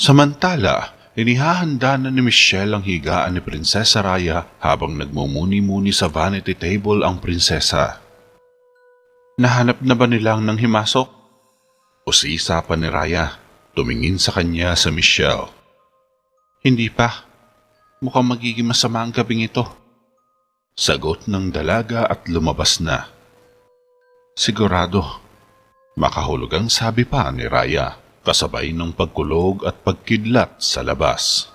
Samantala, inihahanda na ni Michelle ang higaan ni Prinsesa Raya habang nagmumuni-muni sa vanity table ang prinsesa. Nahanap na ba nilang nang himasok? Usisa pa ni Raya, tumingin sa kanya sa Michelle. Hindi pa. Mukhang magiging masama ang gabing ito. Sagot ng dalaga at lumabas na. Sigurado. Makahulog ang sabi pa ni Raya, kasabay ng pagkulog at pagkidlat sa labas.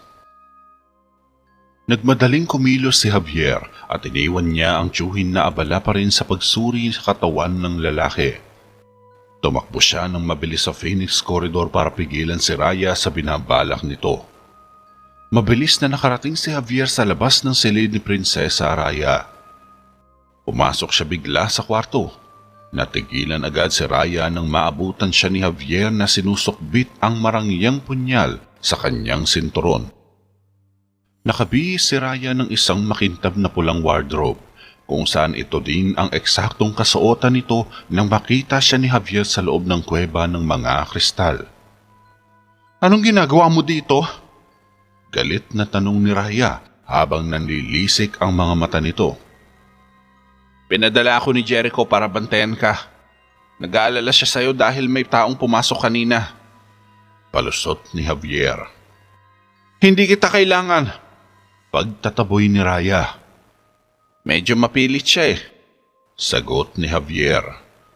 Nagmadaling kumilos si Javier at iniwan niya ang tiyuhin na abala pa rin sa pagsuri sa katawan ng lalaki. Tumakbo siya ng mabilis sa Phoenix Corridor para pigilan si Raya sa binabalak nito. Mabilis na nakarating si Javier sa labas ng silid ni Prinsesa Raya. Pumasok siya bigla sa kwarto. Natigilan agad si Raya nang maabutan siya ni Javier na sinusukbit ang marangyang punyal sa kanyang sinturon. Nakabihis si Raya ng isang makintab na pulang wardrobe, kung saan ito din ang eksaktong kasuotan nito nang makita siya ni Javier sa loob ng kuweba ng mga kristal. Anong ginagawa mo dito? Galit na tanong ni Raya habang nanlilisik ang mga mata nito. Pinadala ako ni Jericho para bantayan ka. Nag-aalala siya sa'yo dahil may taong pumasok kanina. Palusot ni Javier. Hindi kita kailangan. Pagtataboy ni Raya. Medyo mapilit siya eh. Sagot ni Javier.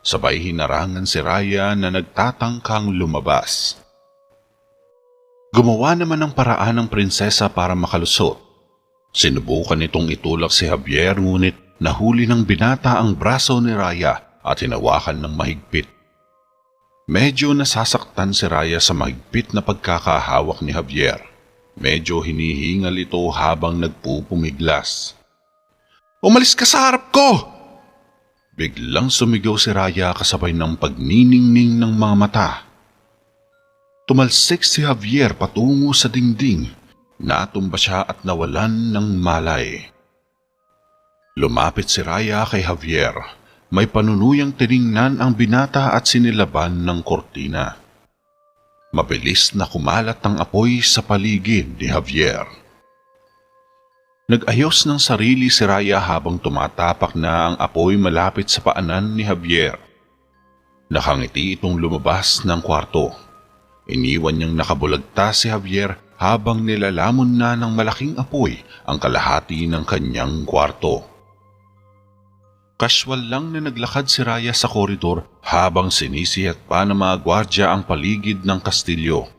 Sabay hinarangan si Raya na nagtatangkang lumabas. Gumawa naman ng paraan ng prinsesa para makalusot. Sinubukan nitong itulak si Javier ngunit nahuli ng binata ang braso ni Raya at hinawakan ng mahigpit. Medyo nasasaktan si Raya sa mahigpit na pagkakahawak ni Javier. Medyo hinihingal ito habang nagpupumiglas. Umalis ka sa harap ko! Biglang sumigaw si Raya kasabay ng pagniningning ng mga mata. Tumalsik si Javier patungo sa dingding. Natumba siya at nawalan ng malay. Lumapit si Raya kay Javier. May panunuyang tiningnan ang binata at sinilaban ng kortina. Mabilis na kumalat ang apoy sa paligid ni Javier. Nag-ayos ng sarili si Raya habang tumatapak na ang apoy malapit sa paanan ni Javier. Nakangiti itong lumabas ng kwarto. Iniwan niyang nakabulagta si Javier habang nilalamon na ng malaking apoy ang kalahati ng kanyang kwarto. Kaswal lang na naglakad si Raya sa koridor habang sinisiyat pa ng mga gwardya ang paligid ng kastilyo.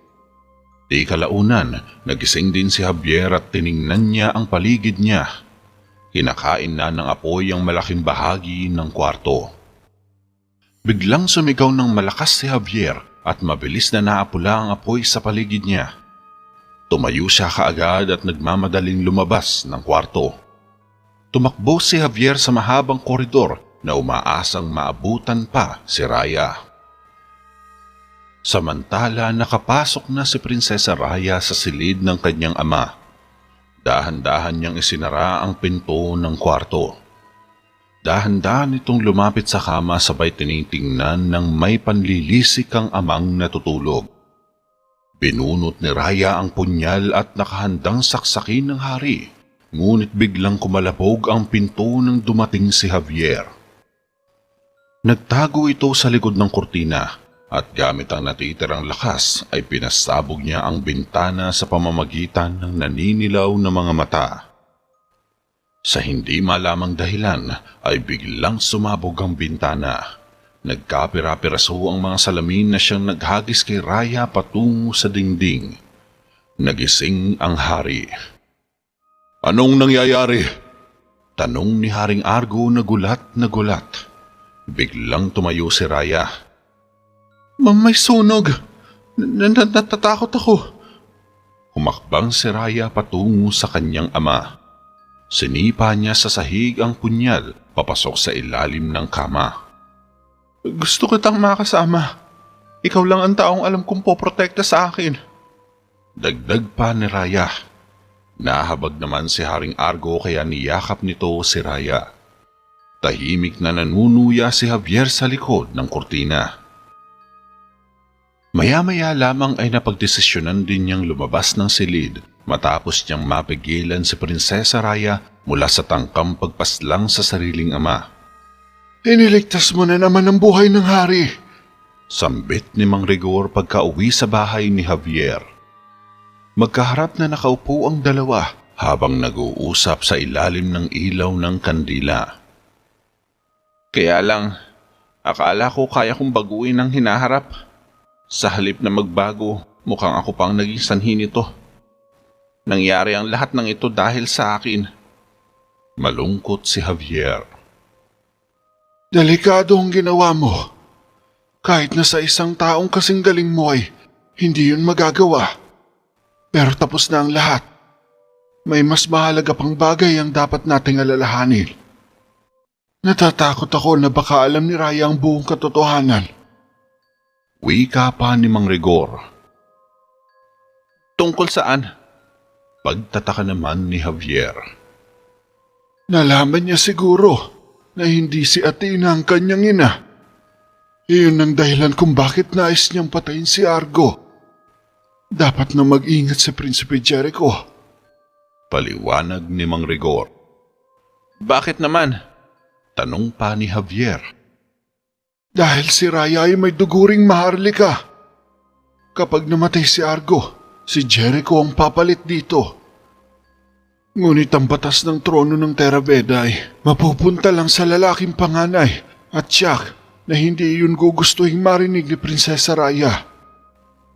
Di kalaunan, nagising din si Javier at tiningnan niya ang paligid niya. Kinakain na ng apoy ang malaking bahagi ng kwarto. Biglang sumigaw ng malakas si Javier at mabilis na naapula ang apoy sa paligid niya. Tumayo siya kaagad at nagmamadaling lumabas ng kwarto. Tumakbo si Javier sa mahabang koridor na umaasang maabutan pa si Raya. Samantala nakapasok na si Prinsesa Raya sa silid ng kanyang ama. Dahan-dahan niyang isinara ang pinto ng kwarto. Dahan-dahan itong lumapit sa kama sabay tinitingnan ng may panlilisik ang amang natutulog. Binunot ni Raya ang punyal at nakahandang saksakin ng hari, ngunit biglang kumalabog ang pinto nang dumating si Javier. Nagtago ito sa likod ng kurtina at gamit ang natitirang lakas ay pinasabog niya ang bintana sa pamamagitan ng naninilaw na mga mata. Sa hindi malamang dahilan ay biglang sumabog ang bintana. Nagkapira-piraso ang mga salamin na siyang naghagis kay Raya patungo sa dingding. Nagising ang hari. Anong nangyayari? Tanong ni Haring Argo na gulat na gulat. Biglang tumayo si Raya. May sunog! Natatakot ako! Humakbang si Raya patungo sa kanyang ama. Sinipa niya sa sahig ang punyal papasok sa ilalim ng kama. Gusto kitang makasama. Ikaw lang ang taong alam kong poprotekta sa akin. Dagdag pa ni Raya. Nahabag naman si Haring Argo kaya niyakap nito si Raya. Tahimik na nanunuya si Javier sa likod ng kurtina. Maya-maya lamang ay napagdesisyonan din niyang lumabas ng silid matapos niyang mapigilan si Prinsesa Raya mula sa tangkang pagpaslang sa sariling ama. Iniligtas mo na naman ang buhay ng hari. Sambit ni Mang Rigor pagka-uwi sa bahay ni Javier. Magkaharap na nakaupo ang dalawa habang nag-uusap sa ilalim ng ilaw ng kandila. Kaya lang, akala ko kaya kong baguhin ang hinaharap. Sa halip na magbago, mukhang ako pang naging sanhi nito. Nangyari ang lahat ng ito dahil sa akin. Malungkot si Javier. Delikado ang ginawa mo. Kahit na sa isang taong kasing galing mo ay hindi yun magagawa. Pero tapos na ang lahat. May mas mahalaga pang bagay ang dapat nating alalahanin. Natatakot ako na baka alam ni Raya ang buong katotohanan. Wika pa ni Mang Rigor. Tungkol saan? Pagtataka naman ni Javier. Nalaman niya siguro na hindi si Athena ang kanyang ina. Iyon ang dahilan kung bakit nais niyang patayin si Argo. Dapat na mag-ingat si Prinsipe Jericho. Paliwanag ni Mang Rigor. Bakit naman? Tanong pa ni Javier. Dahil si Raya ay may duguring maharlika. Kapag namatay si Argo, si Jericho ang papalit dito. Ngunit ang batas ng trono ng Terraveda ay mapupunta lang sa lalaking panganay at tiyak na hindi iyon gugustuhin marinig ni Prinsesa Raya.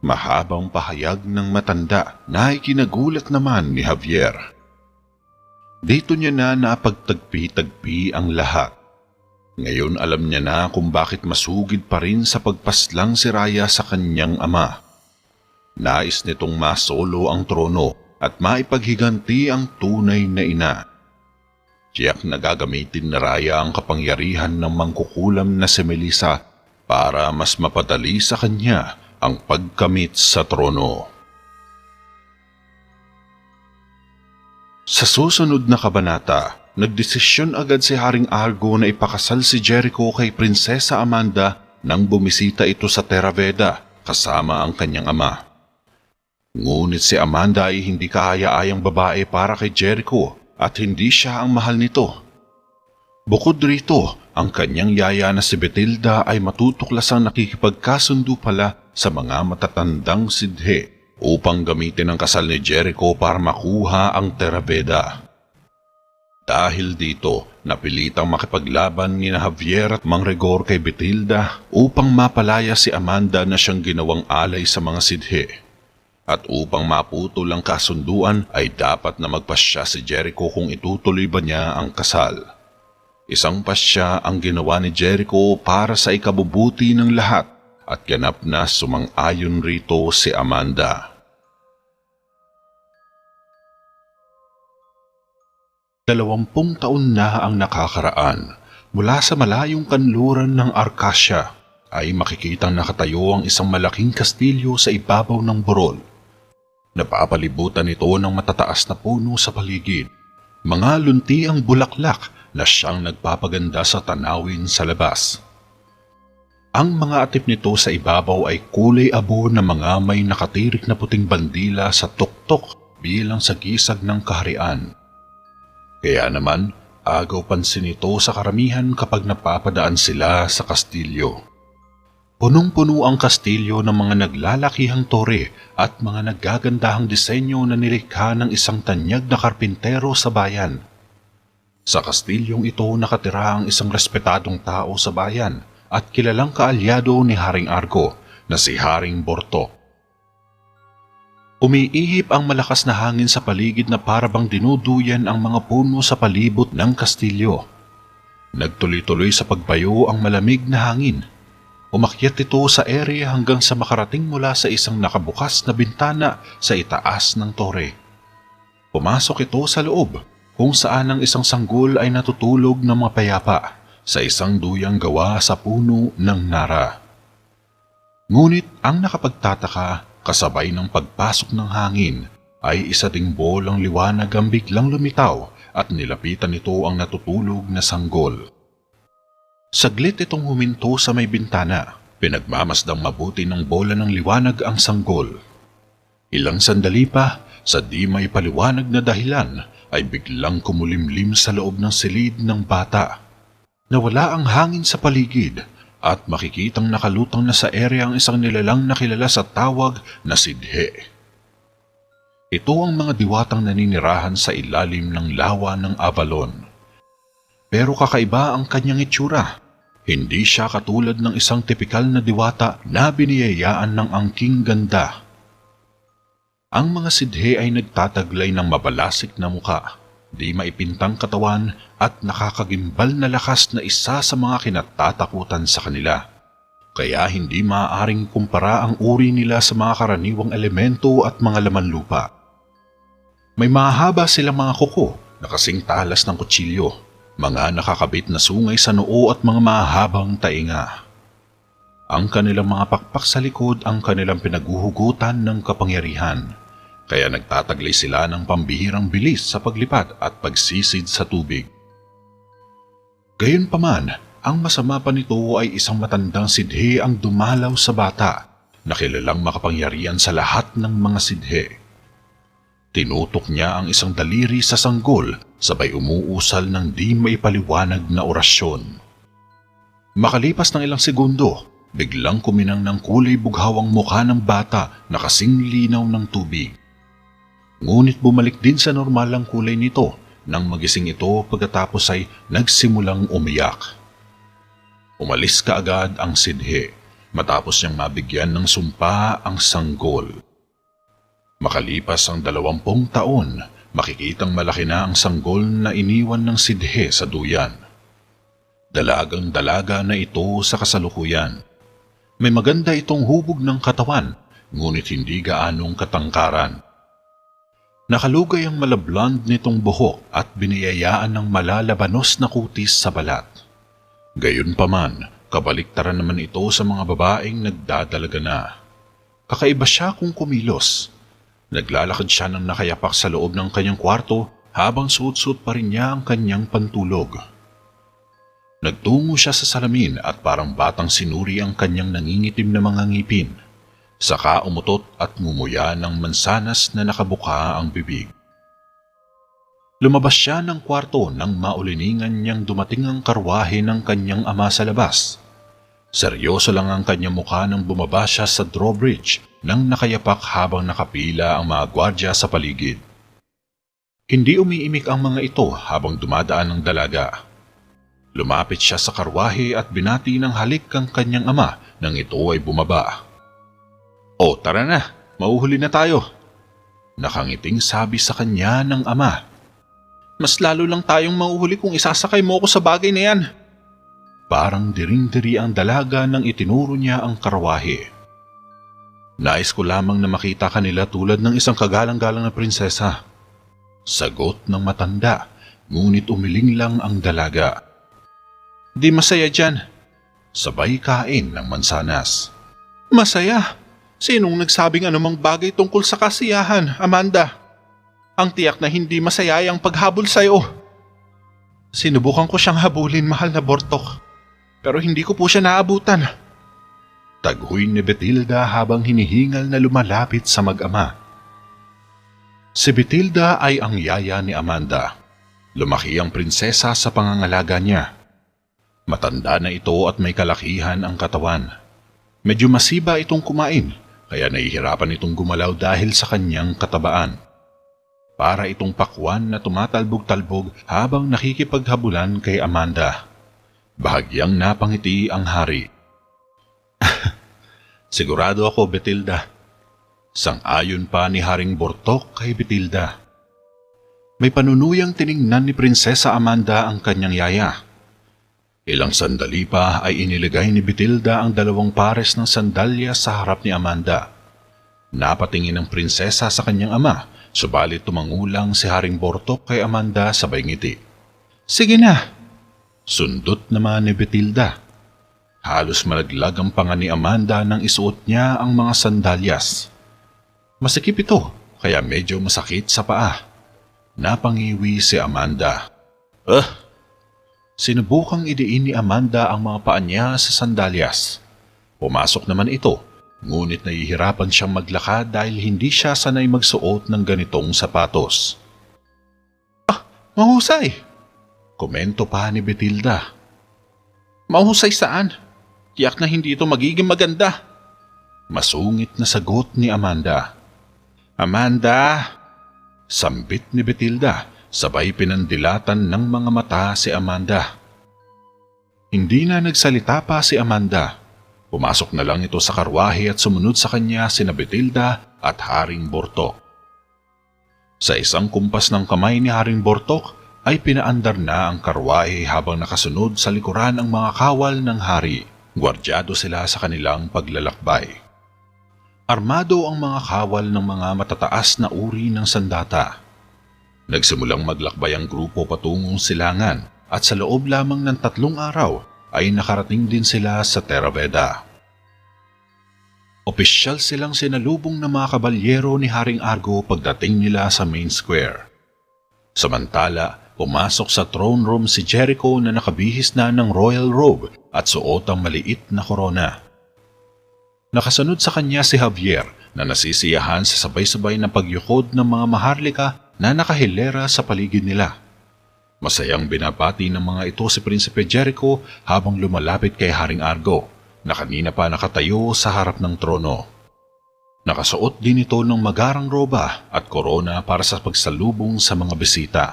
Mahabang pahayag ng matanda na ikinagulat naman ni Javier. Dito niya na napagtagpi-tagpi ang lahat. Ngayon alam niya na kung bakit masugid pa rin sa pagpaslang si Raya sa kanyang ama. Nais nitong masolo ang trono at maipaghiganti ang tunay na ina. Tiyak na gagamitin ni Raya ang kapangyarihan ng mangkukulam na si Melissa para mas mapadali sa kanya ang pagkamit sa trono. Sa susunod na kabanata, nagdesisyon agad si Haring Argo na ipakasal si Jericho kay Prinsesa Amanda nang bumisita ito sa Terraveda kasama ang kanyang ama. Ngunit si Amanda ay hindi kaaya-ayang babae para kay Jericho at hindi siya ang mahal nito. Bukod rito, ang kanyang yaya na si Betilda ay matutoklasang nakikipagkasundo pala sa mga matatandang sidhe upang gamitin ang kasal ni Jericho para makuha ang Terraveda. Dahil dito, napilitang makipaglaban ni Javier at Mang Rigor kay Betilda upang mapalaya si Amanda na siyang ginawang alay sa mga sidhe. At upang maputol ang kasunduan ay dapat na magpasya si Jericho kung itutuloy ba niya ang kasal. Isang pasya ang ginawa ni Jericho para sa ikabubuti ng lahat at ganap na sumang-ayon rito si Amanda. 20 taon na ang nakakaraan mula sa malayong kanluran ng Arcasia ay makikitang nakatayo ang isang malaking kastilyo sa ibabaw ng burol. Napapalibutan ito ng matataas na puno sa paligid, mga lunti ang bulaklak na siyang nagpapaganda sa tanawin sa labas. Ang mga atip nito sa ibabaw ay kulay abo na mga may nakatirik na puting bandila sa tuktok bilang sagisag ng kaharian. Kaya naman, agaw pansin ito sa karamihan kapag napapadaan sila sa kastilyo. Punong-puno ang kastilyo ng mga naglalakihang tore at mga naggagandahang disenyo na nilikha ng isang tanyag na karpintero sa bayan. Sa kastilyong ito nakatira ang isang respetadong tao sa bayan at kilalang kaalyado ni Haring Argo na si Haring Bortok. Umiihip ang malakas na hangin sa paligid na parabang dinuduyan ang mga puno sa palibot ng kastilyo. Nagtuloy-tuloy sa pagbayo ang malamig na hangin. Umakyat ito sa area hanggang sa makarating mula sa isang nakabukas na bintana sa itaas ng tore. Pumasok ito sa loob kung saan ang isang sanggol ay natutulog ng mapayapa sa isang duyang gawa sa puno ng nara. Ngunit ang nakapagtataka, kasabay ng pagpasok ng hangin, ay isa ding bolang liwanag ang biglang lumitaw at nilapitan nito ang natutulog na sanggol. Saglit itong huminto sa may bintana Pinagmamasdang mabuti ng bola ng liwanag ang sanggol. Ilang sandali pa, sa di may paliwanag na dahilan, ay biglang kumulimlim sa loob ng silid ng bata. Nawala ang hangin sa paligid at makikitang nakalutang na sa ere ang isang nilalang na kilala sa tawag na Sidhe. Ito ang mga diwatang naninirahan sa ilalim ng lawa ng Avalon. Pero kakaiba ang kanyang itsura. Hindi siya katulad ng isang tipikal na diwata na biniyayaan ng angking ganda. Ang mga Sidhe ay nagtataglay ng mabalasik na muka, di maipintang katawan at nakakagimbal na lakas na isa sa mga kinatatakutan sa kanila. Kaya hindi maaaring kumpara ang uri nila sa mga karaniwang elemento at mga laman lupa. May mahaba silang mga kuko na kasing talas ng kutsilyo, mga nakakabit na sungay sa noo at mga mahabang tainga. Ang kanilang mga pakpak sa likod ang kanilang pinaguhugutan ng kapangyarihan, kaya nagtataglay sila ng pambihirang bilis sa paglipad at pagsisid sa tubig. Gayunpaman, ang masama pa nito ay isang matandang Sidhe ang dumalaw sa bata na kilalang makapangyarihan sa lahat ng mga Sidhe. Tinutok niya ang isang daliri sa sanggol sabay umuusal ng di maipaliwanag na orasyon. Makalipas ng ilang segundo, biglang kuminang ng kulay bughaw ang mukha ng bata na kasing linaw ng tubig. Ngunit bumalik din sa normal ang kulay nito nang magising ito pagkatapos ay nagsimulang umiyak. Umalis kaagad ang Sidhe matapos niyang mabigyan ng sumpa ang sanggol. Makalipas ang 20 taon, makikitang malaki na ang sanggol na iniwan ng Sidhe sa duyan. Dalagang dalaga na ito sa kasalukuyan. May maganda itong hubog ng katawan, ngunit hindi gaanong katangkaran. Nakalugay ang malablond nitong buhok at biniyayaan ng malalabanos na kutis sa balat. Gayunpaman, kabaliktaran naman ito sa mga babaeng nagdadalaga na. Kakaiba siya kung kumilos. Naglalakad siya ng nakayapak sa loob ng kanyang kwarto habang suot-suot pa rin niya ang kanyang pantulog. Nagtungo siya sa salamin at parang batang sinuri ang kanyang nangingitim na mga ngipin. Saka umutot at ngumuya ng mansanas na nakabuka ang bibig. Lumabas siya ng kwarto nang mauliningan niyang dumating ang karwahe ng kanyang ama sa labas. Seryoso lang ang kanyang mukha nang bumaba siya sa drawbridge nang nakayapak habang nakapila ang mga gwardya sa paligid. Hindi umiimik ang mga ito habang dumadaan ang dalaga. Lumapit siya sa karwahe at binati ng halik ang kanyang ama nang ito ay bumaba. "O tara na, mauhuli na tayo." Nakangiting sabi sa kanya ng ama. "Mas lalo lang tayong mauhuli kung isasakay mo ako sa bagay na yan." Parang diring-diri ang dalaga nang itinuro niya ang karwahe. "Nais ko lamang na makita kanila tulad ng isang kagalang-galang na prinsesa." Sagot ng matanda, ngunit umiling lang ang dalaga. "Di masaya dyan." Sabay kain ng mansanas. "Masaya? Sinong nagsabing anumang bagay tungkol sa kasiyahan, Amanda? Ang tiyak na hindi masaya ang paghabol sa'yo." "Sinubukan ko siyang habulin, mahal na Bortok. Pero hindi ko po siya naabutan." Taghoy ni Betilda habang hinihingal na lumalapit sa mag-ama. Si Betilda ay ang yaya ni Amanda. Lumaki ang prinsesa sa pangangalaga niya. Matanda na ito at may kalakihan ang katawan. Medyo masiba itong kumain, kaya nahihirapan itong gumalaw dahil sa kanyang katabaan. Para itong pakwan na tumatalbog-talbog habang nakikipaghabulan kay Amanda. Bahagyang napangiti ang hari. "Sigurado ako, Betilda." Sang-ayon pa ni Haring Bortok kay Betilda. May panunuyang tiningnan ni Prinsesa Amanda ang kanyang yaya. Ilang sandali pa ay iniligay ni Betilda ang 2 pares ng sandalyas sa harap ni Amanda. Napatingin ang prinsesa sa kanyang ama, subalit tumangulang si Haring Bortok kay Amanda sabay ngiti. "Sige na." Sundot naman ni Betilda. Halos malaglag ang panga ni Amanda nang isuot niya ang mga sandalyas. Masikip ito, kaya medyo masakit sa paa. Napangiwi si Amanda. Sinubukang idiin ni Amanda ang mga paa niya sa sandalyas. Pumasok naman ito, ngunit nahihirapan siyang maglakad dahil hindi siya sanay magsuot ng ganitong sapatos. Mahusay! Komento pa ni Betilda. Mahusay saan? Tiyak na hindi ito magiging maganda. Masungit na sagot ni Amanda. Amanda! Sambit ni Betilda, sabay pinandilatan ng mga mata si Amanda. Hindi na nagsalita pa si Amanda. Pumasok na lang ito sa karwahe at sumunod sa kanya sina Betilda at Haring Bortok. Sa isang kumpas ng kamay ni Haring Bortok ay pinaandar na ang karwahe habang nakasunod sa likuran ang mga kawal ng hari. Gwardyado sila sa kanilang paglalakbay. Armado ang mga kawal ng mga matataas na uri ng sandata. Nagsimulang maglakbay ang grupo patungong silangan at sa loob lamang ng 3 araw ay nakarating din sila sa Terraveda. Opisyal silang sinalubong ng mga kabalyero ni Haring Argo pagdating nila sa main square. Samantala, pumasok sa throne room si Jericho na nakabihis na ng royal robe at suot ang maliit na korona. Nakasunod sa kanya si Javier na nasisiyahan sa sabay-sabay na pagyukod ng mga maharlika na nakahilera sa paligid nila. Masayang binabati ng mga ito si Prinsipe Jericho habang lumalapit kay Haring Argo na kanina pa nakatayo sa harap ng trono. Nakasuot din ito ng magarang roba at korona para sa pagsalubong sa mga bisita.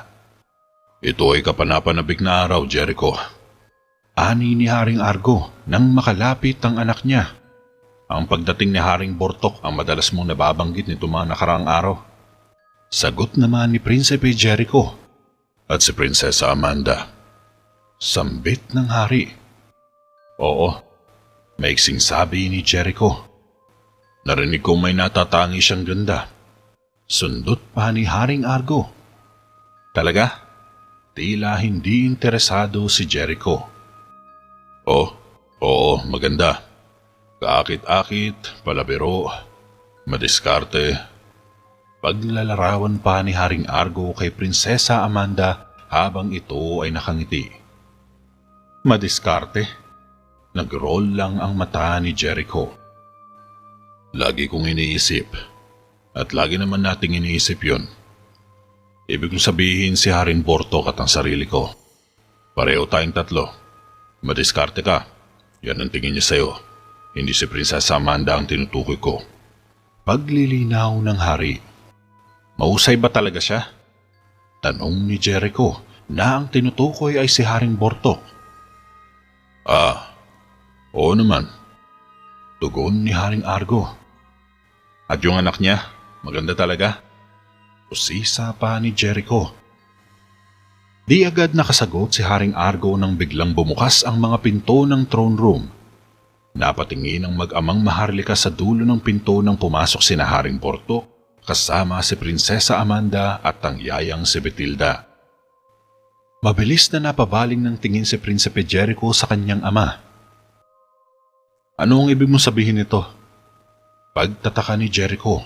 Ito ay kapanapanabik na araw, Jericho. Ani ni Haring Argo nang makalapit ang anak niya. Ang pagdating ni Haring Bortok ang madalas mong nababanggit nito mga nakaraang araw. Sagot naman ni Prinsipe Jericho. At si Prinsesa Amanda. Sambit ng hari. Oo, maiksing sabi ni Jericho. Narinig ko may natatangi siyang ganda. Sundot pa ni Haring Argo. Talaga? Tila hindi interesado si Jericho. Oo, maganda. Kaakit-akit, palabiro, madiskarte. Paglalarawan pa ni Haring Argo kay Prinsesa Amanda habang ito ay nakangiti. Madiskarte? Nag-roll lang ang mata ni Jericho. Lagi kong iniisip, at lagi naman nating iniisip yun. Ibig kong sabihin si Haring Bortok at ang sarili ko. Pareho tayong 3. Madiskarte ka, yan ang tingin niya sa'yo. Hindi si Prinsesa Amanda ang tinutukoy ko. Paglilinaw ng hari. Mahusay ba talaga siya? Tanong ni Jericho na ang tinutukoy ay si Haring Bortok. Oo naman. Tugon ni Haring Argo. At yung anak niya, maganda talaga? Usisa pa ni Jericho. Di agad nakasagot si Haring Argo nang biglang bumukas ang mga pinto ng throne room. Napatingin ang mag-amang maharlika sa dulo ng pinto nang pumasok sina Haring Bortok kasama si Prinsesa Amanda at ang yayang si Betilda. Mabilis na napabaling ng tingin si Prinsipe Jericho sa kanyang ama. Ano ang ibig mong sabihin nito? Pagtataka ni Jericho.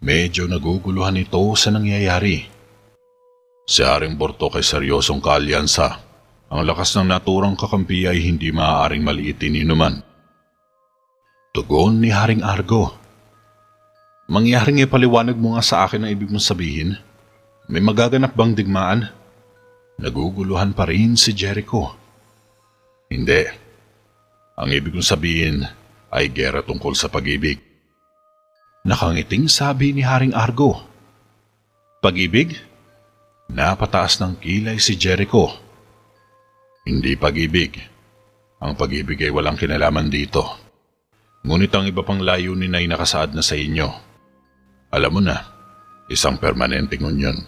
Medyo naguguluhan ito sa nangyayari. Si Haring Bortok ay seryosong kaalyansa. Ang lakas ng naturang kakampi ay hindi maaaring maliitin inuman. Tugon ni Haring Argo. Mangyaring ipaliwanag mo nga sa akin ang ibig mong sabihin. May magaganap bang digmaan? Naguguluhan pa rin si Jericho. Hindi. Ang ibig kong sabihin ay gera tungkol sa pag-ibig. Nakangiting sabi ni Haring Argo. Pag-ibig? Napataas ng kilay si Jericho. Hindi pag-ibig. Ang pag-ibig ay walang kinalaman dito. Ngunit ang iba pang layunin ay nakasaad na sa inyo. Alam mo na, isang permanenteng unyon.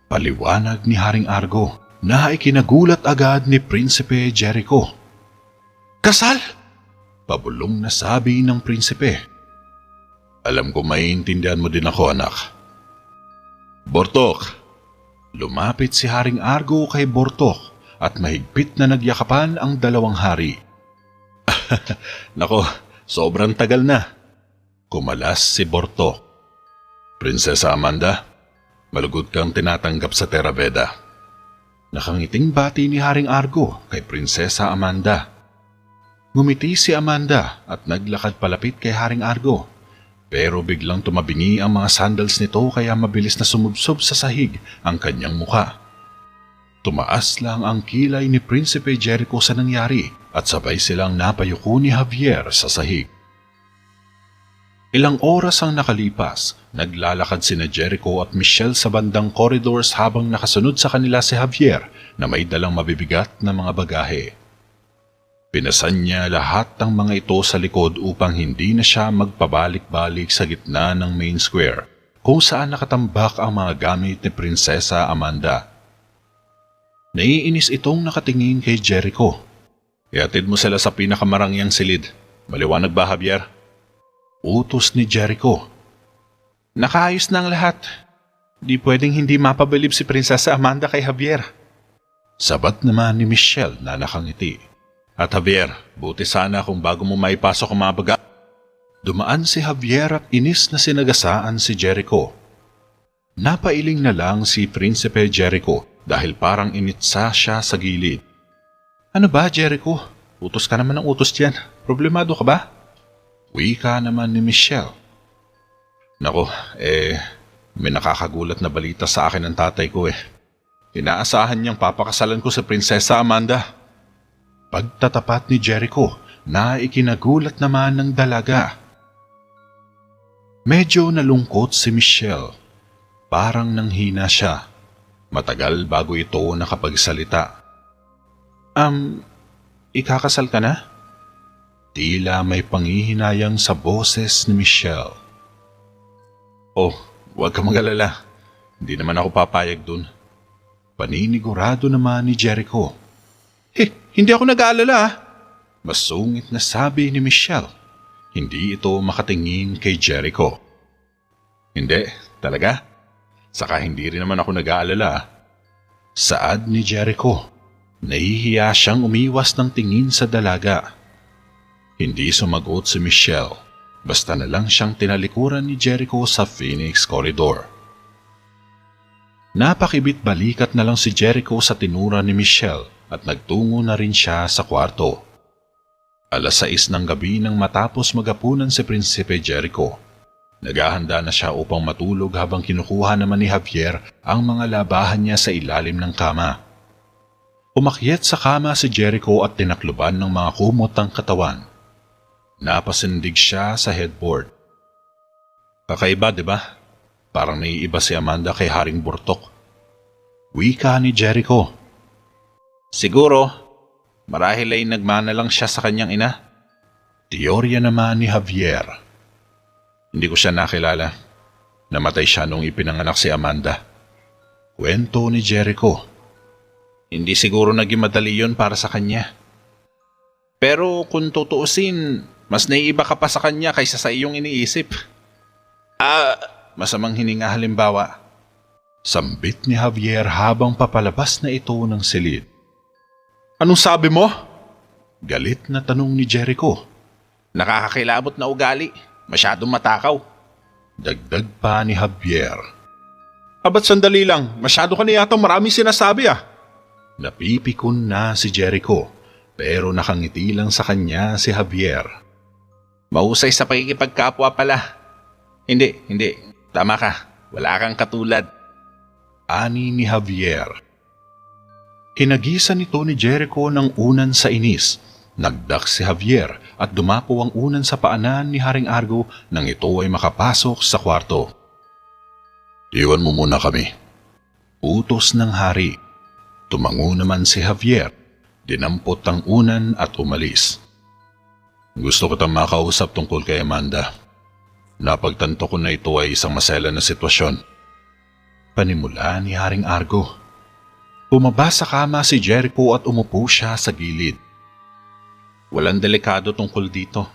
Paliwanag ni Haring Argo na ikinagulat agad ni Prinsipe Jericho. Kasal? Pabulong na sabi ng prinsipe. Alam ko maiintindihan mo din ako, anak. Bortok! Lumapit si Haring Argo kay Bortok at mahigpit na nagyakapan ang dalawang hari. Nako, sobrang tagal na. Kumalas si Bortok. Prinsesa Amanda, malugod kang tinatanggap sa Terraveda. Nakangiting bati ni Haring Argo kay Prinsesa Amanda. Ngumiti si Amanda at naglakad palapit kay Haring Argo. Pero biglang tumabingi ang mga sandals nito kaya mabilis na sumubsob sa sahig ang kanyang muka. Tumaas lang ang kilay ni Prinsipe Jericho sa nangyari at sabay silang napayuko ni Javier sa sahig. Ilang oras ang nakalipas, naglalakad sina Jericho at Michelle sa bandang corridors habang nakasunod sa kanila si Javier na may dalang mabibigat na mga bagahe. Pinasan niya lahat ng mga ito sa likod upang hindi na siya magpabalik-balik sa gitna ng main square kung saan nakatambak ang mga gamit ni Prinsesa Amanda. Naiinis itong nakatingin kay Jericho. Ihatid mo sila sa pinakamarangyang silid. Maliwanag ba, Javier? Utos ni Jericho. Nakaayos na ang lahat. Di pwedeng hindi mapabilib si Prinsesa Amanda kay Javier. Sabat naman ni Michelle na nakangiti. At Javier, buti sana kung bago mo maipasok ang mga baga. Dumaan si Javier at inis na sinagasaan si Jericho. Napailing na lang si Prinsipe Jericho dahil parang initsa siya sa gilid. Ano ba, Jericho? Utos ka naman ng utos diyan. Problemado ka ba? Wika naman ni Michelle. Nako, may nakakagulat na balita sa akin ng tatay ko . Inaasahan niyang papakasalan ko sa Prinsesa Amanda. Pagtatapat ni Jericho na ikinagulat naman ng dalaga. Medyo nalungkot si Michelle. Parang nanghina siya. Matagal bago ito nakapagsalita. Ikakasal ka na? Tila may panghihinayang sa boses ni Michelle. Oh, huwag ka mag-alala. Hindi naman ako papayag dun. Paninigurado naman ni Jericho. Hindi ako nag-aalala. Masungit na sabi ni Michelle. Hindi ito makatingin kay Jericho. Hindi, talaga? Saka hindi rin naman ako nag-aalala. Saad ni Jericho. Nahihiya siyang umiwas ng tingin sa dalaga. Hindi sumagot si Michelle. Basta na lang siyang tinalikuran ni Jericho sa Phoenix Corridor. Napakibit balikat na lang si Jericho sa tinura ni Michelle at nagtungo na rin siya sa kwarto. 6:00 ng gabi nang matapos magapunan si Prinsipe Jericho. Naghahanda na siya upang matulog habang kinukuha naman ni Javier ang mga labahan niya sa ilalim ng kama. Umakyat sa kama si Jericho at tinakluban ng mga kumot ang katawan. Napasindig siya sa headboard. Kakaiba, di ba? Parang naiiba si Amanda kay Haring Burtok. Wika ni Jericho. Siguro, marahil ay nagmana lang siya sa kanyang ina. Teorya naman ni Javier. Hindi ko siya nakilala. Namatay siya nung ipinanganak si Amanda. Kwento ni Jericho. Hindi siguro naging madali yun para sa kanya. Pero kung tutuusin, mas naiiba ka pa sa kanya kaysa sa iyong iniisip. Masamang hininga halimbawa. Sambit ni Javier habang papalabas na ito ng silid. Anong sabi mo? Galit na tanong ni Jericho. Nakakakilabot na ugali. Masyadong matakaw. Dagdag pa ni Javier. Abat sandali lang. Masyado ka na yata maraming sinasabi . Napipikon na si Jericho. Pero nakangiti lang sa kanya si Javier. Mahusay sa pakikipagkapwa pala. Hindi. Tama ka. Wala kang katulad. Ani ni Javier. Kinagisan nito ni Jericho ng unan sa inis. Nagdak si Javier at dumapo ang unan sa paanan ni Haring Argo nang ito ay makapasok sa kwarto. Iwan mo muna kami. Utos ng hari. Tumango naman si Javier. Dinampot ang unan at umalis. Gusto ko tang makausap tungkol kay Amanda. Napagtanto ko na ito ay isang masela na sitwasyon. Panimula ni Haring Argo. Bumaba sa kama si Jericho at umupo siya sa gilid. Walang delikado tungkol dito.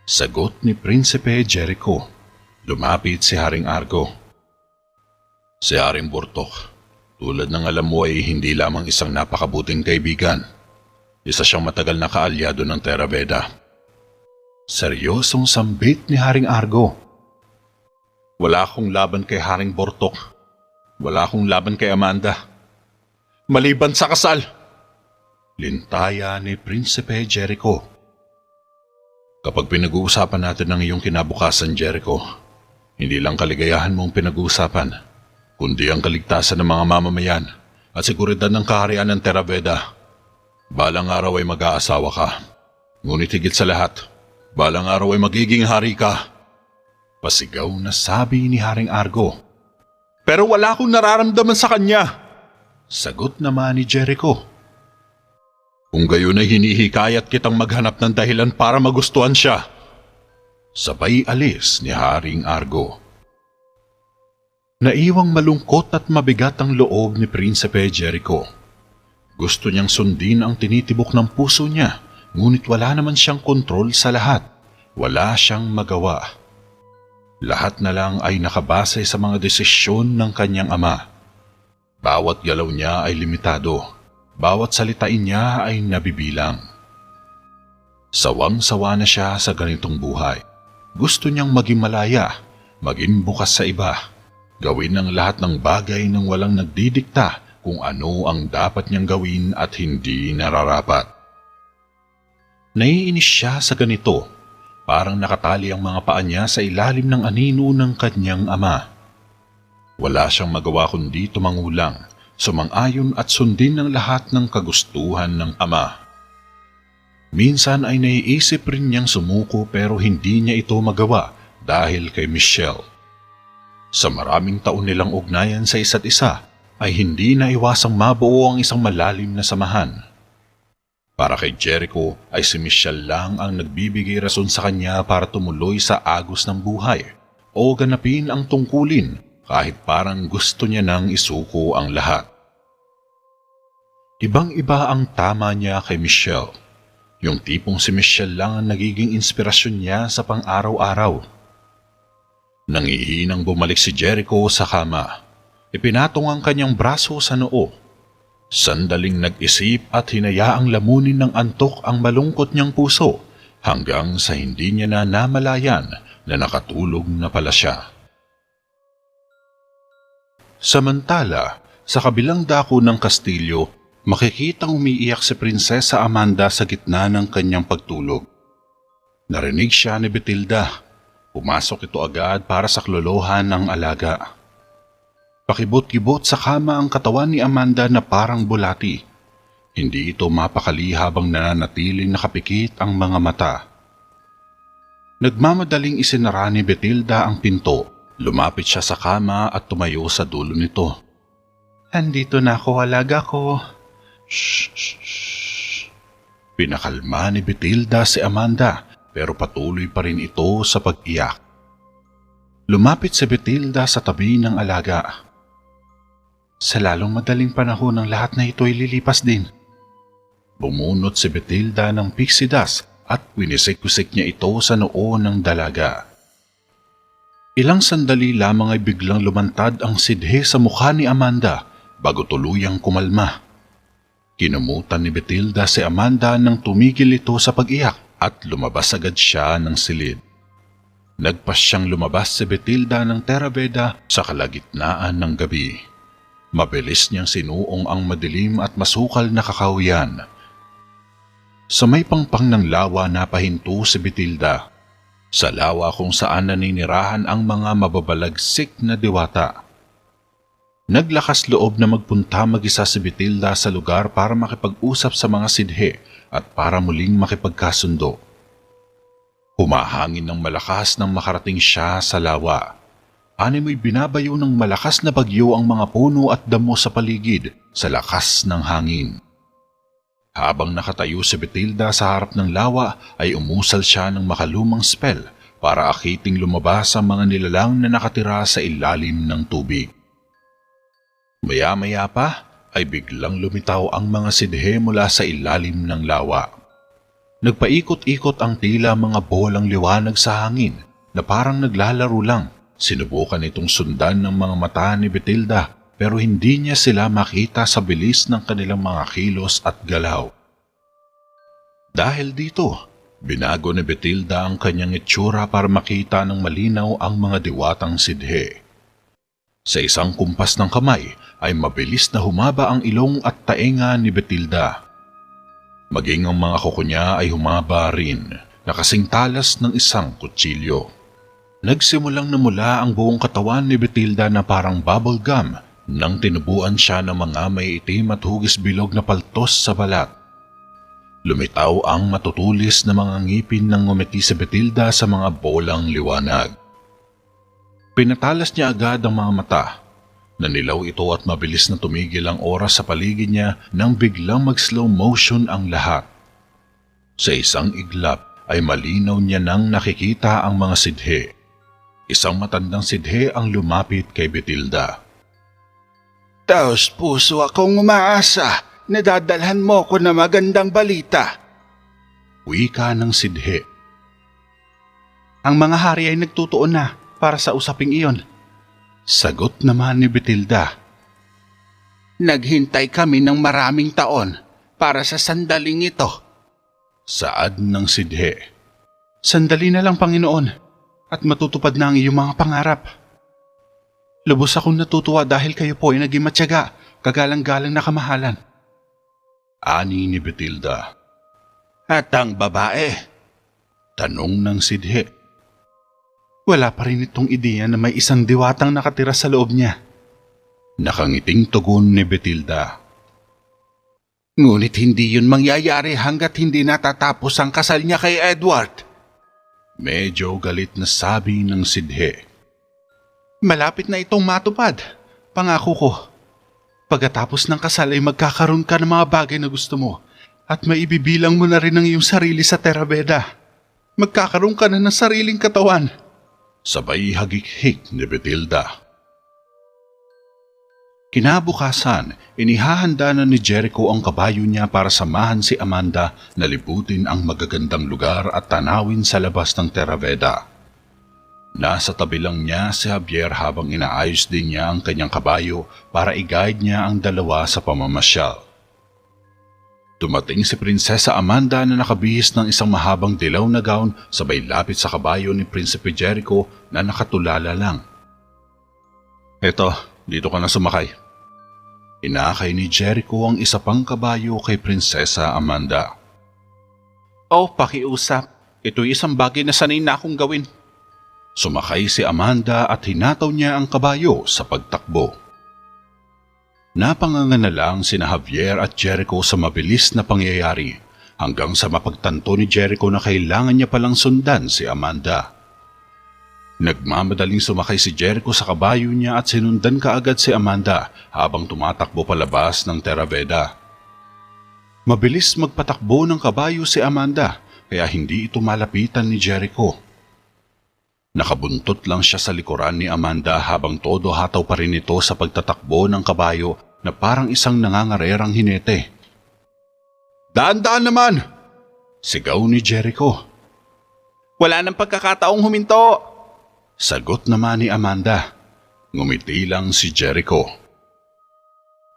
Sagot ni Prinsipe Jericho. Lumapit si Haring Argo. Si Haring Burtok, tulad ng alam mo ay hindi lamang isang napakabuting kaibigan. Isa siyang matagal na kaalyado ng Terra Veda. Seryosong sambit ni Haring Argo. Wala akong laban kay Haring Burtok. Wala akong laban kay Amanda. Maliban sa kasal. Lintaya ni Prinsipe Jericho. Kapag pinag-uusapan natin ang iyong kinabukasan, Jericho, hindi lang kaligayahan mong pinag-uusapan, kundi ang kaligtasan ng mga mamamayan at seguridad ng kaharian ng Terraveda. Balang araw ay mag-aasawa ka. Ngunit higit sa lahat, balang araw ay magiging hari ka. Pasigaw na sabi ni Haring Argo. Pero wala akong nararamdaman sa kanya. Sagot naman ni Jericho. Kung gayon ay hinihikayat kitang maghanap ng dahilan para magustuhan siya. Sabay alis ni Haring Argo. Naiwang malungkot at mabigat ang loob ni Prinsipe Jericho. Gusto niyang sundin ang tinitibok ng puso niya, ngunit wala naman siyang kontrol sa lahat. Wala siyang magawa. Lahat na lang ay nakabase sa mga desisyon ng kanyang ama. Bawat galaw niya ay limitado. Bawat salitain niya ay nabibilang. Sawang-sawa na siya sa ganitong buhay. Gusto niyang maging malaya, maging bukas sa iba. Gawin ang lahat ng bagay nang walang nagdidikta kung ano ang dapat niyang gawin at hindi nararapat. Naiinis siya sa ganito. Parang nakatali ang mga paa niya sa ilalim ng anino ng kanyang ama. Wala siyang magawa kundi tumangulang, sumang-ayon at sundin ng lahat ng kagustuhan ng ama. Minsan ay naiisip rin niyang sumuko pero hindi niya ito magawa dahil kay Michelle. Sa maraming taon nilang ugnayan sa isa't isa ay hindi na iwasang mabuo ang isang malalim na samahan. Para kay Jericho ay si Michelle lang ang nagbibigay rason sa kanya para tumuloy sa agos ng buhay o ganapin ang tungkulin kahit parang gusto niya nang isuko ang lahat. Ibang-iba ang tama niya kay Michelle. Yung tipong si Michelle lang ang nagiging inspirasyon niya sa pang-araw-araw. Nangihinang bumalik si Jericho sa kama. Ipinatong ang kanyang braso sa noo. Sandaling nag-isip at hinayaang lamunin ng antok ang malungkot niyang puso hanggang sa hindi niya na namalayan na nakatulog na pala siya. Samantala, sa kabilang dako ng kastilyo, makikitang umiiyak si Prinsesa Amanda sa gitna ng kanyang pagtulog. Narinig siya ni Betilda. Pumasok ito agad para sa klolohan ng alaga. Pakibot-kibot sa kama ang katawan ni Amanda na parang bulati. Hindi ito mapakali habang nananatiling nakapikit ang mga mata. Nagmamadaling isinara ni Betilda ang pinto. Lumapit siya sa kama at tumayo sa dulo nito. Andito na ako, alaga ko. Shh, shh, shh. Pinakalma ni Betilda si Amanda pero patuloy pa rin ito sa pag-iyak. Lumapit si Betilda sa tabi ng alaga. Sa lalong madaling panahon ng lahat na ito ay lilipas din. Bumunot si Betilda ng pixie dust at winisik-wisik niya ito sa noo ng dalaga. Ilang sandali lamang ay biglang lumantad ang sidhe sa mukha ni Amanda bago tuluyang kumalma. Kinumutan ni Betilda si Amanda nang tumigil ito sa pag-iyak at lumabas agad siya ng silid. Nagpas siyang lumabas si Betilda ng Terraveda sa kalagitnaan ng gabi. Mabilis niyang sinuong ang madilim at masukal na kakahuyan. Sa may pangpang ng lawa napahinto si Betilda. Sa lawa kung saan naninirahan ang mga mababalagsik na diwata. Naglakas loob na magpunta mag-isa si Betilda sa lugar para makipag-usap sa mga sidhe at para muling makipagkasundo. Humahangin ng malakas nang makarating siya sa lawa. Animoy binabayo ng malakas na bagyo ang mga puno at damo sa paligid sa lakas ng hangin. Habang nakatayo si Betilda sa harap ng lawa ay umusal siya ng makalumang spell para akiting lumabas ang mga nilalang na nakatira sa ilalim ng tubig. Maya-maya pa ay biglang lumitaw ang mga sidhe mula sa ilalim ng lawa. Nagpaikot-ikot ang tila mga bolang liwanag sa hangin na parang naglalaro lang. Sinubukan itong sundan ng mga mata ni Betilda pero hindi niya sila makita sa bilis ng kanilang mga kilos at galaw. Dahil dito, binago ni Betilda ang kanyang itsura para makita ng malinaw ang mga diwatang sidhe. Sa isang kumpas ng kamay ay mabilis na humaba ang ilong at taenga ni Betilda. Maging ang mga kuko niya ay humaba rin na kasing talas ng isang kutsilyo. Nagsimulang namula ang buong katawan ni Betilda na parang bubble gum nang tinubuan siya ng mga may itim at hugis bilog na paltos sa balat. Lumitaw ang matutulis na mga ngipin nang ngumiti si Betilda sa mga bolang liwanag. Pinatalas niya agad ang mga mata. Nanilaw ito at mabilis na tumigil ang oras sa paligid niya nang biglang mag-slow motion ang lahat. Sa isang iglap ay malinaw niya nang nakikita ang mga sidhe. Isang matandang sidhe ang lumapit kay Betilda. Taos puso akong umaasa na dadalhan mo ko na magandang balita. Wika ng sidhe. Ang mga hari ay nagtutuon na para sa usaping iyon. Sagot naman ni Betilda. Naghintay kami ng maraming taon para sa sandaling ito. Saad ng sidhe. Sandali na lang, Panginoon, at matutupad na ang iyong mga pangarap. Lubos akong natutuwa dahil kayo po ay naging matyaga, kagalang-galang na kamahalan. Ani ni Betilda. At ang babae? Tanong ng sidhe. Wala pa rin itong ideya na may isang diwatang nakatira sa loob niya. Nakangiting tugon ni Betilda. Ngunit hindi yun mangyayari hanggat hindi natatapos ang kasal niya kay Edward. Medyo galit na sabi ng sidhe. Malapit na itong matupad. Pangako ko. Pagkatapos ng kasal ay magkakaroon ka ng mga bagay na gusto mo at maibibilang mo na rin ang iyong sarili sa Terabeda. Magkakaroon ka na ng sariling katawan. Sabay hagik-hik ni Betilda. Kinabukasan, inihahanda na ni Jericho ang kabayo niya para samahan si Amanda na libutin ang magagandang lugar at tanawin sa labas ng Terabeda. Nasa tabi lang niya si Javier habang inaayos din niya ang kanyang kabayo para i-guide niya ang dalawa sa pamamasyal. Dumating si Prinsesa Amanda na nakabihis ng isang mahabang dilaw na gown sabay lapit sa kabayo ni Prinsipe Jericho na nakatulala lang. Eto, dito ka na sumakay. Inakay ni Jericho ang isa pang kabayo kay Prinsesa Amanda. Oh, pakiusap. Ito'y isang bagay na sanay na akong gawin. Sumakay si Amanda at hinataw niya ang kabayo sa pagtakbo. Napanganga na lang sina Javier at Jericho sa mabilis na pangyayari hanggang sa mapagtanto ni Jericho na kailangan niya palang sundan si Amanda. Nagmamadaling sumakay si Jericho sa kabayo niya at sinundan kaagad si Amanda habang tumatakbo palabas ng Terabeda. Mabilis magpatakbo ng kabayo si Amanda kaya hindi ito malapitan ni Jericho. Nakabuntot lang siya sa likuran ni Amanda habang todo hataw pa rin ito sa pagtatakbo ng kabayo na parang isang nangangarerang hinete. Daan-daan naman! Sigaw ni Jericho. Wala nang pagkakataong huminto! Sagot naman ni Amanda. Ngumiti lang si Jericho.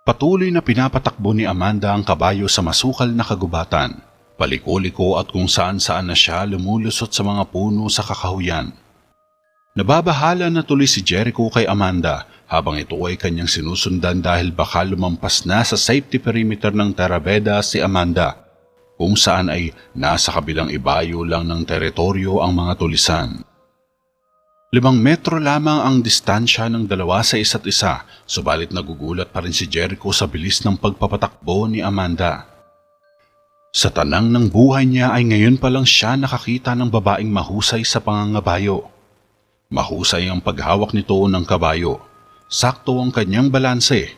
Patuloy na pinapatakbo ni Amanda ang kabayo sa masukal na kagubatan, paliko-liko at kung saan-saan na siya lumulusot sa mga puno sa kakahuyan. Nababahala na tuloy si Jericho kay Amanda habang ito ay kanyang sinusundan dahil baka lumampas na sa safety perimeter ng Terabeda si Amanda, kung saan ay nasa kabilang ibayo lang ng teritoryo ang mga tulisan. 5 metro lamang ang distansya ng dalawa sa isa't isa, subalit nagugulat pa rin si Jericho sa bilis ng pagpapatakbo ni Amanda. Sa tanang ng buhay niya ay ngayon pa lang siya nakakita ng babaeng mahusay sa pangangabayo. Mahusay ang paghawak nito ng kabayo. Sakto ang kanyang balanse.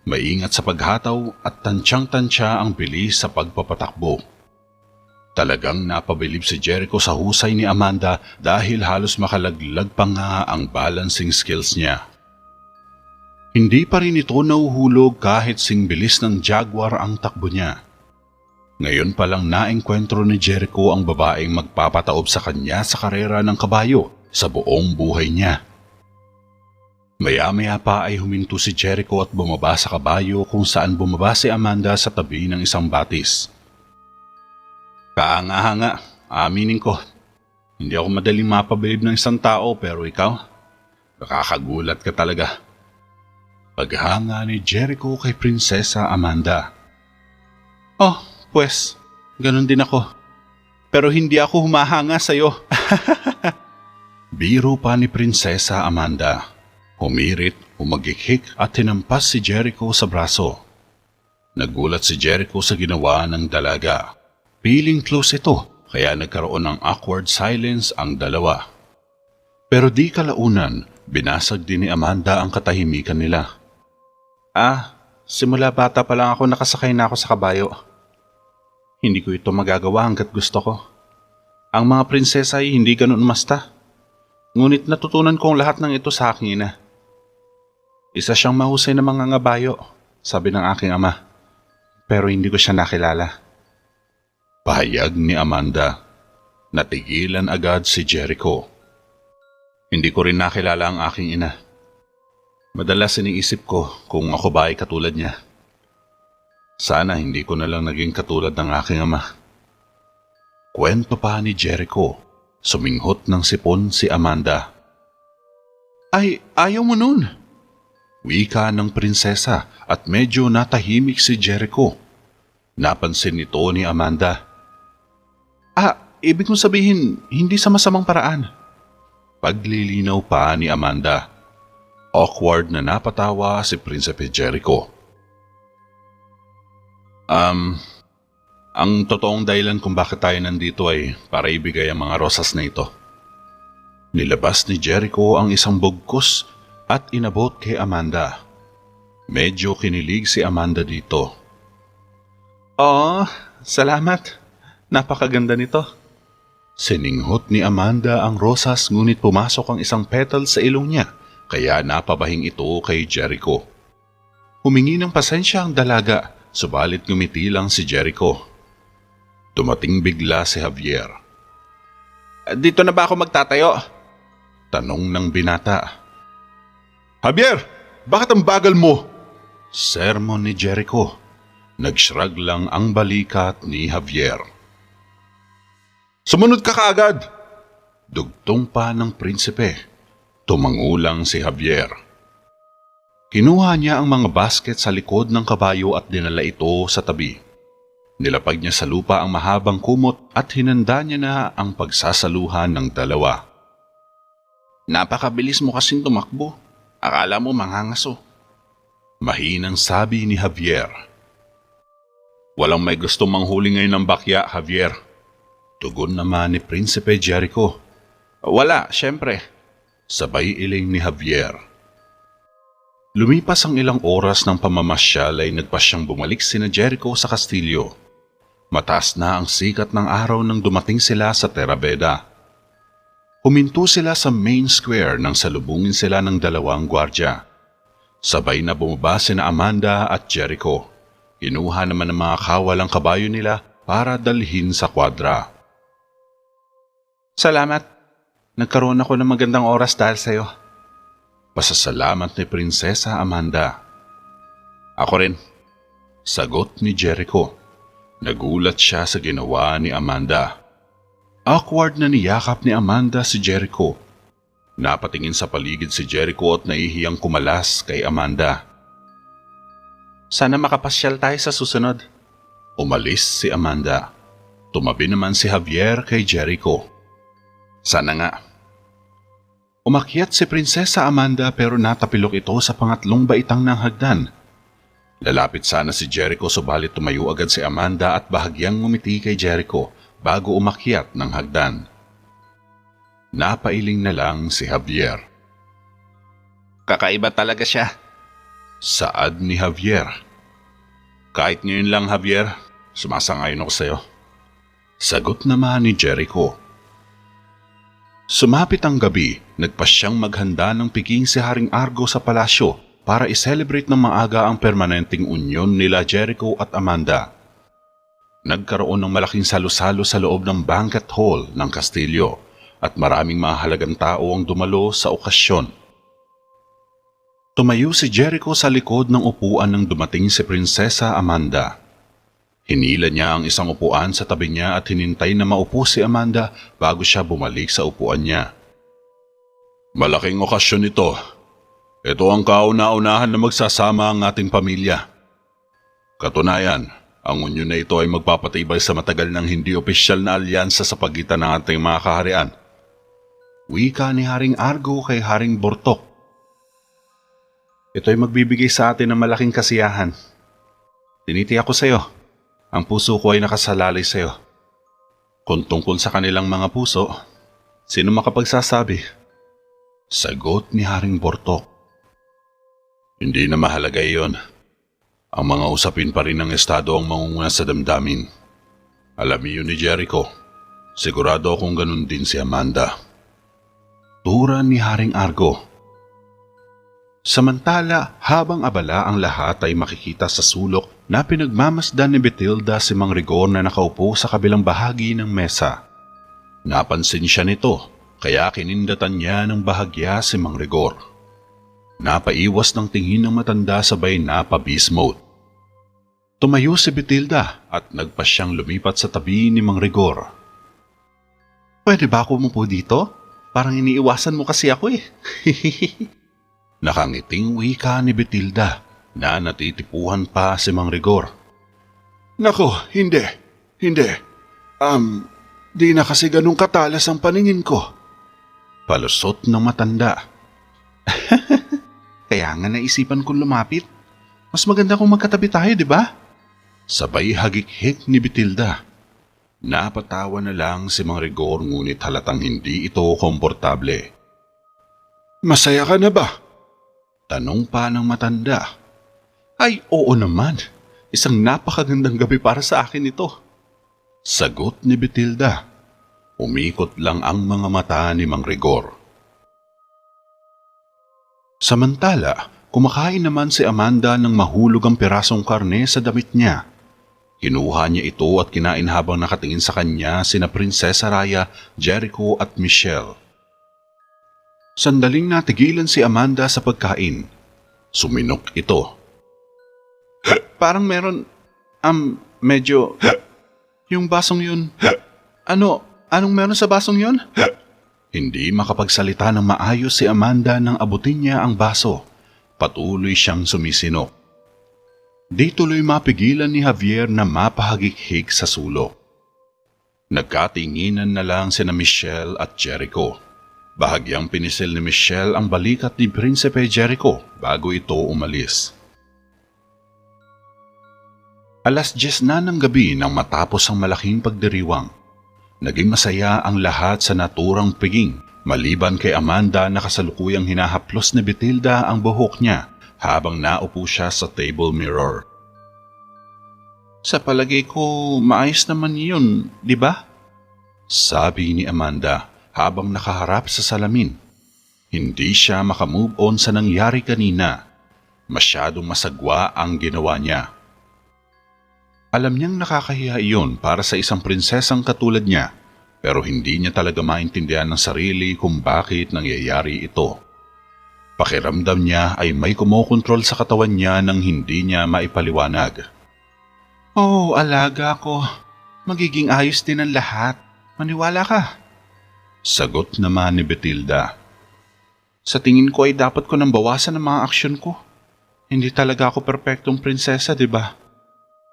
Maingat sa paghataw at tansyang-tansya ang bilis sa pagpapatakbo. Talagang napabilib si Jericho sa husay ni Amanda dahil halos makalaglag pa nga ang balancing skills niya. Hindi pa rin ito nauhulog kahit sing bilis ng Jaguar ang takbo niya. Ngayon pa lang naengkwentro ni Jericho ang babaeng magpapataob sa kanya sa karera ng kabayo sa buong buhay niya. Maya-maya pa ay huminto si Jericho at bumaba sa kabayo kung saan bumaba si Amanda sa tabi ng isang batis. Kaanga-hanga, aminin ko. Hindi ako madaling mapabilib ng isang tao pero ikaw, nakakagulat ka talaga. Paghanga ni Jericho kay Prinsesa Amanda. Oh, pues, ganun din ako. pero hindi ako humahanga sa'yo. Biro pa ni Prinsesa Amanda. Humirit, umagikhik at hinampas si Jericho sa braso. Nagulat si Jericho sa ginawa ng dalaga. Feeling close ito, kaya nagkaroon ng awkward silence ang dalawa. Pero di kalaunan, binasag din ni Amanda ang katahimikan nila. Simula bata pa lang ako nakasakay na ako sa kabayo. Hindi ko ito magagawa hanggat gusto ko. Ang mga prinsesa ay hindi ganun umasta. Ngunit natutunan ko ang lahat ng ito sa aking ina. Isa siyang mahusay na mga ngabayo, sabi ng aking ama. Pero hindi ko siya nakilala. Pahayag ni Amanda. Natigilan agad si Jericho. Hindi ko rin nakilala ang aking ina. Madalas iniisip ko kung ako ba ay katulad niya. Sana hindi ko na lang naging katulad ng aking ama. Kwento pa ni Jericho. Suminghot ng sipon si Amanda. Ay, ayaw mo nun. Wika ng prinsesa at medyo natahimik si Jericho. Napansin nito ni Amanda. Ibig kong sabihin, hindi sa masamang paraan. Paglilinaw pa ni Amanda. Awkward na napatawa si Prinsipe Jericho. Ang totoong dahilan kung bakit tayo nandito ay para ibigay ang mga rosas na ito. Nilabas ni Jericho ang isang bugkos at inabot kay Amanda. Medyo kinilig si Amanda dito. Salamat. Napakaganda nito. Sininghot ni Amanda ang rosas ngunit pumasok ang isang petal sa ilong niya kaya napabahing ito kay Jericho. Humingi ng pasensya ang dalaga subalit ngumiti lang si Jericho. Dumating bigla si Javier. Dito na ba ako magtatayo? Tanong ng binata. Javier, bakit ang bagal mo? Sermon ni Jericho. Nagshrug lang ang balikat ni Javier. Sumunod ka kaagad. Dugtong pa ng prinsipe. Tumangulang si Javier. Kinuha niya ang mga basket sa likod ng kabayo at dinala ito sa tabi. Nilapag niya sa lupa ang mahabang kumot at hinanda niya na ang pagsasaluhan ng dalawa. Napakabilis mo kasing tumakbo. Akala mo manghangaso. Mahinang sabi ni Javier. Walang may gustong manghuli ngayon ng bakya, Javier. Tugon naman ni Prinsipe Jericho. Wala, syempre. Sabay iling ni Javier. Lumipas ang ilang oras ng pamamasyal ay nagpasyang bumalik sina Jericho sa kastilyo. Mataas na ang sikat ng araw nang dumating sila sa Terabeda. Huminto sila sa main square nang salubungin sila ng dalawang gwardya. Sabay na bumaba sina Amanda at Jericho. Kinuha naman ng mga kawalang kabayo nila para dalhin sa kwadra. Salamat. Nagkaroon ako ng magandang oras dahil sa'yo. Pasasalamat ni Prinsesa Amanda. Ako rin. Sagot ni Jericho. Nagulat siya sa ginawa ni Amanda. Awkward na niyakap ni Amanda si Jericho. Napatingin sa paligid si Jericho at nahihiyang kumalas kay Amanda. Sana makapasyal tayo sa susunod. Umalis si Amanda. Tumabi naman si Javier kay Jericho. Sana nga. Umakyat si Prinsesa Amanda pero natapilok ito sa pangatlong baitang ng hagdan. Lalapit sana si Jericho subalit tumayo agad si Amanda at bahagyang ngumiti kay Jericho bago umakyat ng hagdan. Napailing na lang si Javier. Kakaiba talaga siya. Saad ni Javier. Kahit ngayon lang, Javier, sumasangayon ako sa'yo. Sagot naman ni Jericho. Sumapit ang gabi, nagpasyang maghanda ng piging si Haring Argo sa palasyo para i-celebrate ng maaga ang permanenteng unyon nila Jericho at Amanda. Nagkaroon ng malaking salo-salo sa loob ng banquet hall ng kastilyo at maraming mahalagang tao ang dumalo sa okasyon. Tumayo si Jericho sa likod ng upuan nang dumating si Prinsesa Amanda. Hinila niya ang isang upuan sa tabi niya at hinintay na maupo si Amanda bago siya bumalik sa upuan niya. Malaking okasyon ito. Ito ang kauna-unahan na magsasama ang ating pamilya. Katunayan, Ang unyo na ito ay magpapatibay sa matagal ng hindi opisyal na alyansa sa pagitan ng ating mga kaharian. Wika ni Haring Argo kay Haring Bortok. Ito ay magbibigay sa atin ng malaking kasiyahan. Tinitiyak ko sa iyo, ang puso ko ay nakasalalay sa iyo. Kung tungkol sa kanilang mga puso, sino makapagsasabi? Sagot ni Haring Bortok. Hindi na mahalaga iyon. Ang mga usapin pa rin ng estado ang mangunguna sa damdamin. Alam iyon ni Jericho. Sigurado akong ganun din si Amanda. Tura ni Haring Argo. Samantala, habang abala ang lahat ay makikita sa sulok na pinagmamasdan ni Betilda si Mang Rigor na nakaupo sa kabilang bahagi ng mesa. Napansin siya nito, kaya kinindatan niya ng bahagya si Mang Rigor. Napaiwas ng tingin ng matanda sabay napabis mode. Tumayo si Betilda at nagpa siyang lumipat sa tabi ni Mang Rigor. Pwede ba ako umupo dito? Parang iniiwasan mo kasi ako eh. Nakangiting wika ni Betilda na natitipuhan pa si Mang Rigor. Nako, hindi. Di na kasi ganun katalas ang paningin ko. Palusot ng matanda. Kaya nga naisipan kong lumapit. Mas maganda kung magkatabi tayo, di ba? Sabay hagik-hik ni Betilda. Napatawa na lang si Mang Rigor ngunit halatang hindi ito komportable. Masaya ka na ba? Tanong pa ng matanda. Ay, oo naman. Isang napakagandang gabi para sa akin ito. Sagot ni Betilda. Umikot lang ang mga mata ni Mang Rigor. Samantala, kumakain naman si Amanda ng mahulog ang pirasong karne sa damit niya. Kinuha niya ito at kinain habang nakatingin sa kanya sina Prinsesa Raya, Jericho at Michelle. Sandaling natigilan si Amanda sa pagkain. Suminok ito. Parang meron, medyo, yung basong yun. Anong meron sa basong yun? Hindi makapagsalita ng maayos si Amanda nang abutin niya ang baso. Patuloy siyang sumisinok. Di tuloy mapigilan ni Javier na mapahagik-hik sa sulok. Nagkatinginan na lang sina Michelle at Jericho. Bahagyang pinisil ni Michelle ang balikat ni Prinsipe Jericho bago ito umalis. 10:00 na ng gabi nang matapos ang malaking pagdiriwang. Naging masaya ang lahat sa naturang piging maliban kay Amanda na kasalukuyang hinahaplos ni Betilda ang buhok niya habang naupo siya sa table mirror. Sa palagay ko, maayos naman yun, di ba? Sabi ni Amanda habang nakaharap sa salamin. Hindi siya makamove on sa nangyari kanina. Masyadong masagwa ang ginawa niya. Alam niyang nakakahiya iyon para sa isang prinsesang katulad niya, pero hindi niya talaga maintindihan ng sarili kung bakit nangyayari ito. Pakiramdam niya ay may kumokontrol sa katawan niya nang hindi niya maipaliwanag. Oh, alaga ko. Magiging ayos din ang lahat. Maniwala ka. Sagot naman ni Betilda. Sa tingin ko ay dapat ko nang bawasan ang mga aksyon ko. Hindi talaga ako perpektong prinsesa, di ba?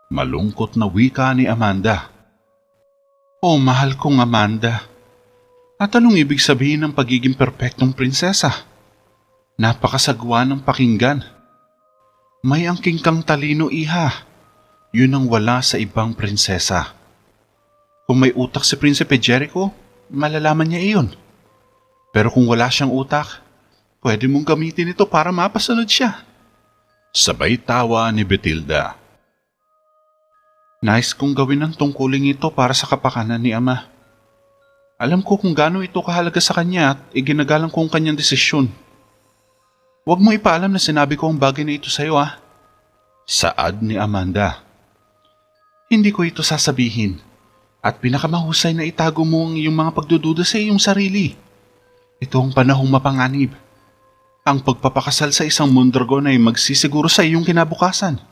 Malungkot na wika ni Amanda. Oh, mahal kong Amanda. At anong ibig sabihin ng pagiging perpektong prinsesa? Napakasagwa ng pakinggan. May angking kang talino, iha. Yun ang wala sa ibang prinsesa. Kung may utak si Prinsipe Jericho, malalaman niya iyon. Pero kung wala siyang utak, pwede mong gamitin ito para mapasunod siya. Sabay tawa ni Betilda. Nais kong gawin ang tungkuling ito para sa kapakanan ni Ama. Alam ko kung gaano ito kahalaga sa kanya at iginagalang ko ang kanyang desisyon. Huwag mo ipaalam na sinabi ko ang bagay na ito sa iyo, ah. Saad ni Amanda. Hindi ko ito sasabihin. At pinakamahusay na itago mo ang iyong mga pagdududa sa iyong sarili. Ito ang panahong mapanganib. Ang pagpapakasal sa isang mondragon ay magsisiguro sa iyong kinabukasan.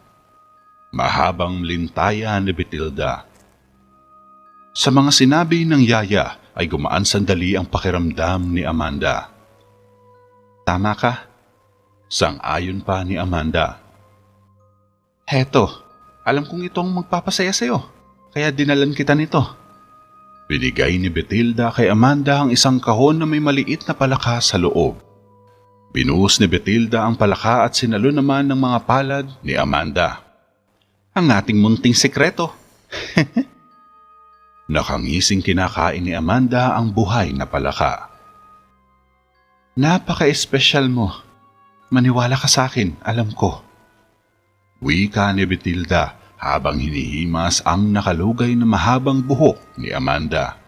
Mahabang lintaya ni Betilda. Sa mga sinabi ng yaya ay gumaan sandali ang pakiramdam ni Amanda. Tama ka. Sang-ayon pa ni Amanda. Heto, Alam kong ito ang magpapasaya sa'yo, kaya dinalan kita nito. Binigay ni Betilda kay Amanda ang isang kahon na may maliit na palaka sa loob. Binuhos ni Betilda ang palaka at sinalo naman ng mga palad ni Amanda. Ang ating munting sekreto. Nakangising kinakain ni Amanda ang buhay na palaka. Napaka-espesyal mo. Maniwala ka sa akin, alam ko. Wika ni Betilda habang hinihimas ang nakalugay na mahabang buhok ni Amanda.